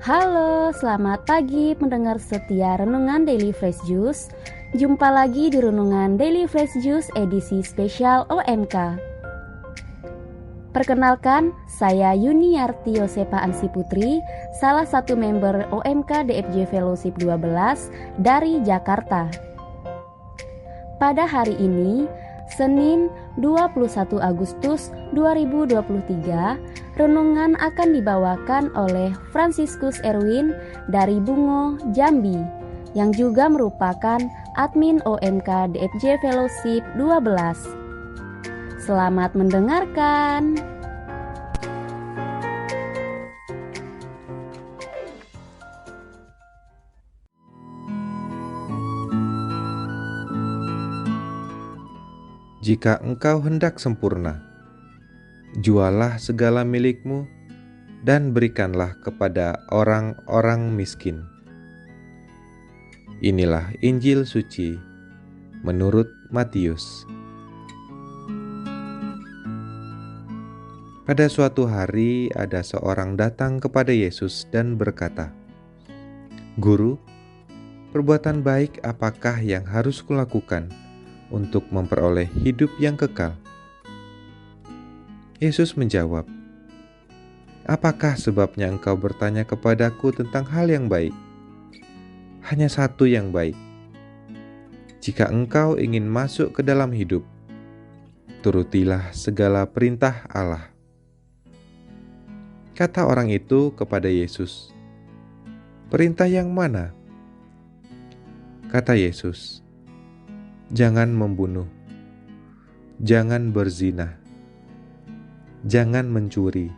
Halo, selamat pagi pendengar setia Renungan Daily Fresh Juice. Jumpa lagi di Renungan Daily Fresh Juice edisi spesial OMK. Perkenalkan, saya Yuniarti Yosepa Ansi Putri, salah satu member OMK DFJ Fellowship 12 dari Jakarta. Pada hari ini, Senin 21 Agustus 2023, renungan akan dibawakan oleh Franciscus Erwin dari Bungo, Jambi, yang juga merupakan admin OMK DFJ Fellowship 12. Selamat mendengarkan. Jika engkau hendak sempurna, jualah segala milikmu dan berikanlah kepada orang-orang miskin. Inilah Injil suci menurut Matius. Pada suatu hari ada seorang datang kepada Yesus dan berkata, "Guru, perbuatan baik apakah yang harus kulakukan untuk memperoleh hidup yang kekal?" Yesus menjawab, "Apakah sebabnya engkau bertanya kepadaku tentang hal yang baik? Hanya satu yang baik. Jika engkau ingin masuk ke dalam hidup, turutilah segala perintah Allah." Kata orang itu kepada Yesus, "Perintah yang mana?" Kata Yesus, "Jangan membunuh, jangan berzina, jangan mencuri,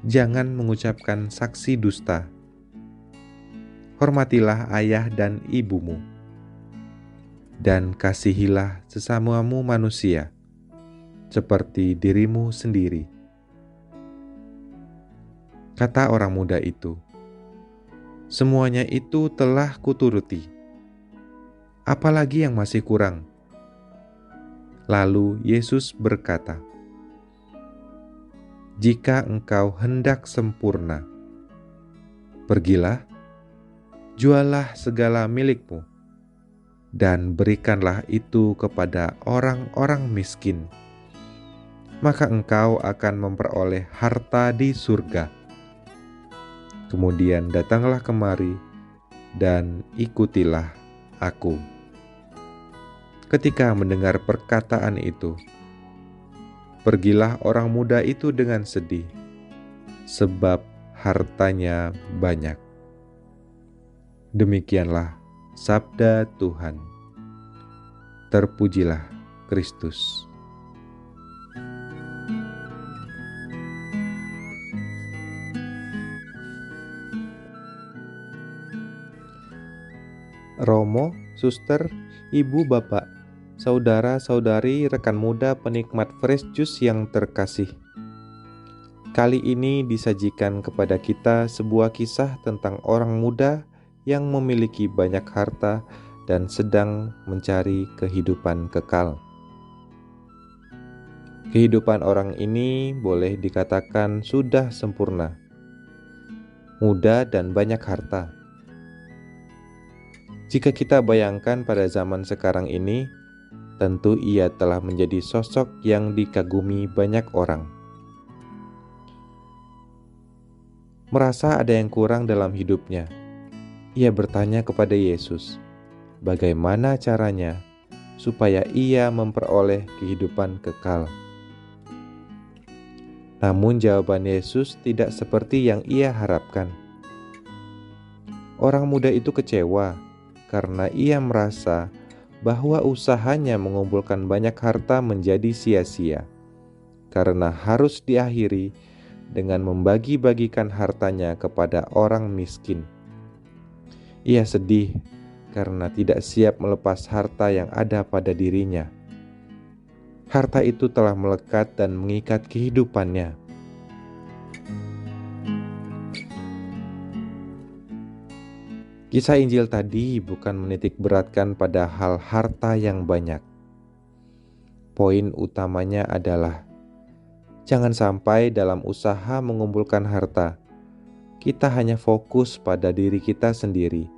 jangan mengucapkan saksi dusta, hormatilah ayah dan ibumu, dan kasihilah sesamamu manusia seperti dirimu sendiri." Kata orang muda itu, "Semuanya itu telah kuturuti. Apalagi yang masih kurang?" Lalu Yesus berkata, "Jika engkau hendak sempurna, pergilah, jualah segala milikmu, dan berikanlah itu kepada orang-orang miskin. Maka engkau akan memperoleh harta di surga. Kemudian datanglah kemari dan ikutilah Aku." Ketika mendengar perkataan itu, pergilah orang muda itu dengan sedih, sebab hartanya banyak. Demikianlah sabda Tuhan. Terpujilah Kristus. Romo, suster, ibu, bapak, saudara-saudari, rekan muda penikmat fresh juice yang terkasih. Kali ini disajikan kepada kita sebuah kisah tentang orang muda yang memiliki banyak harta dan sedang mencari kehidupan kekal. Kehidupan orang ini boleh dikatakan sudah sempurna, muda dan banyak harta. Jika kita bayangkan pada zaman sekarang ini, tentu ia telah menjadi sosok yang dikagumi banyak orang. Merasa ada yang kurang dalam hidupnya, ia bertanya kepada Yesus, bagaimana caranya supaya ia memperoleh kehidupan kekal. Namun jawaban Yesus tidak seperti yang ia harapkan. Orang muda itu kecewa karena ia merasa bahwa usahanya mengumpulkan banyak harta menjadi sia-sia, karena harus diakhiri dengan membagi-bagikan hartanya kepada orang miskin. Ia sedih karena tidak siap melepas harta yang ada pada dirinya. Harta itu telah melekat dan mengikat kehidupannya. Kisah Injil tadi bukan menitik beratkan pada hal harta yang banyak. Poin utamanya adalah jangan sampai dalam usaha mengumpulkan harta, kita hanya fokus pada diri kita sendiri,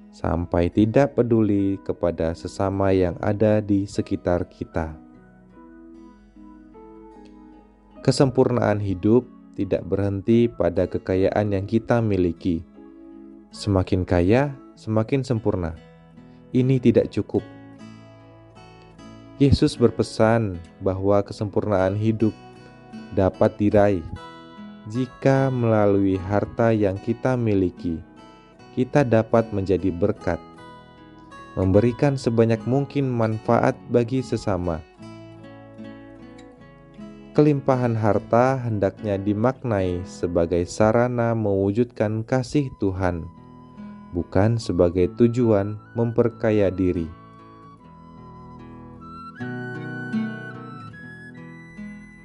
sampai tidak peduli kepada sesama yang ada di sekitar kita. Kesempurnaan hidup tidak berhenti pada kekayaan yang kita miliki. Semakin kaya, semakin sempurna. Ini tidak cukup. Yesus berpesan bahwa kesempurnaan hidup dapat diraih jika melalui harta yang kita miliki, kita dapat menjadi berkat, memberikan sebanyak mungkin manfaat bagi sesama. Kelimpahan harta hendaknya dimaknai sebagai sarana mewujudkan kasih Tuhan, bukan sebagai tujuan memperkaya diri.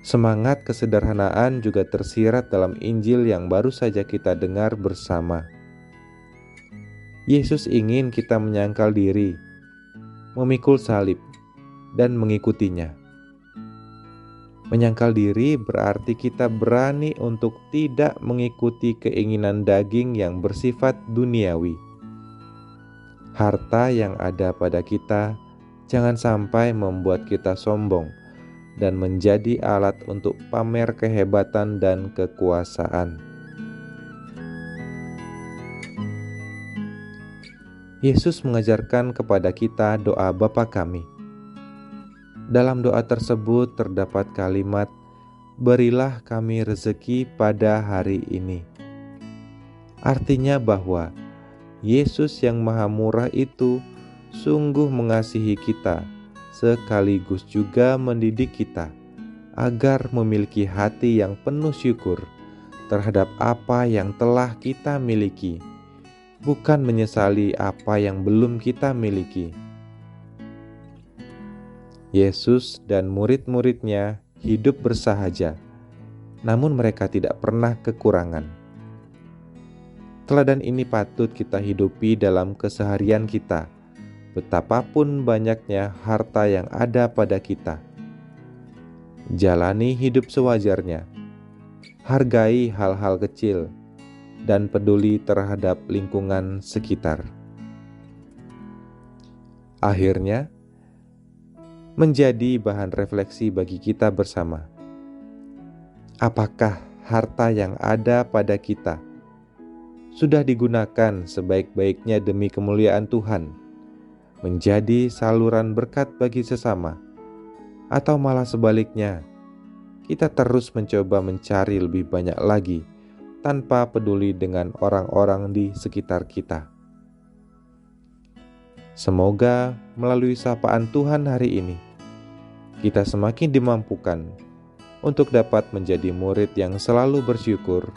Semangat kesederhanaan juga tersirat dalam Injil yang baru saja kita dengar bersama. Yesus ingin kita menyangkal diri, memikul salib, dan mengikutinya. Menyangkal diri berarti kita berani untuk tidak mengikuti keinginan daging yang bersifat duniawi. Harta yang ada pada kita jangan sampai membuat kita sombong dan menjadi alat untuk pamer kehebatan dan kekuasaan. Yesus mengajarkan kepada kita doa Bapa Kami. Dalam doa tersebut terdapat kalimat, "Berilah kami rezeki pada hari ini." Artinya bahwa Yesus yang Maha Murah itu sungguh mengasihi kita, sekaligus juga mendidik kita agar memiliki hati yang penuh syukur terhadap apa yang telah kita miliki, bukan menyesali apa yang belum kita miliki. Yesus dan murid-muridnya hidup bersahaja, namun mereka tidak pernah kekurangan. Teladan ini patut kita hidupi dalam keseharian kita, betapapun banyaknya harta yang ada pada kita. Jalani hidup sewajarnya, hargai hal-hal kecil, dan peduli terhadap lingkungan sekitar. Akhirnya, menjadi bahan refleksi bagi kita bersama. Apakah harta yang ada pada kita sudah digunakan sebaik-baiknya demi kemuliaan Tuhan, menjadi saluran berkat bagi sesama, atau malah sebaliknya, kita terus mencoba mencari lebih banyak lagi tanpa peduli dengan orang-orang di sekitar kita? Semoga melalui sapaan Tuhan hari ini, kita semakin dimampukan untuk dapat menjadi murid yang selalu bersyukur,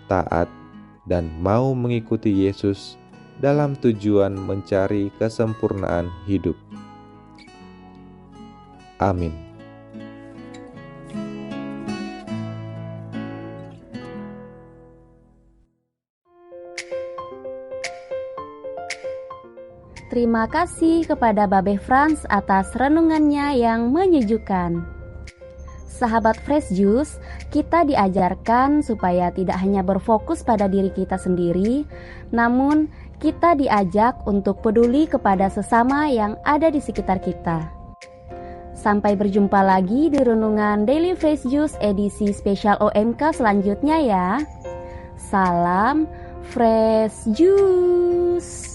taat, dan mau mengikuti Yesus dalam tujuan mencari kesempurnaan hidup. Amin. Terima kasih kepada Babe Frans atas renungannya yang menyejukkan. Sahabat Fresh Juice, kita diajarkan supaya tidak hanya berfokus pada diri kita sendiri, namun kita diajak untuk peduli kepada sesama yang ada di sekitar kita. Sampai berjumpa lagi di renungan Daily Fresh Juice edisi spesial OMK selanjutnya ya. Salam Fresh Juice.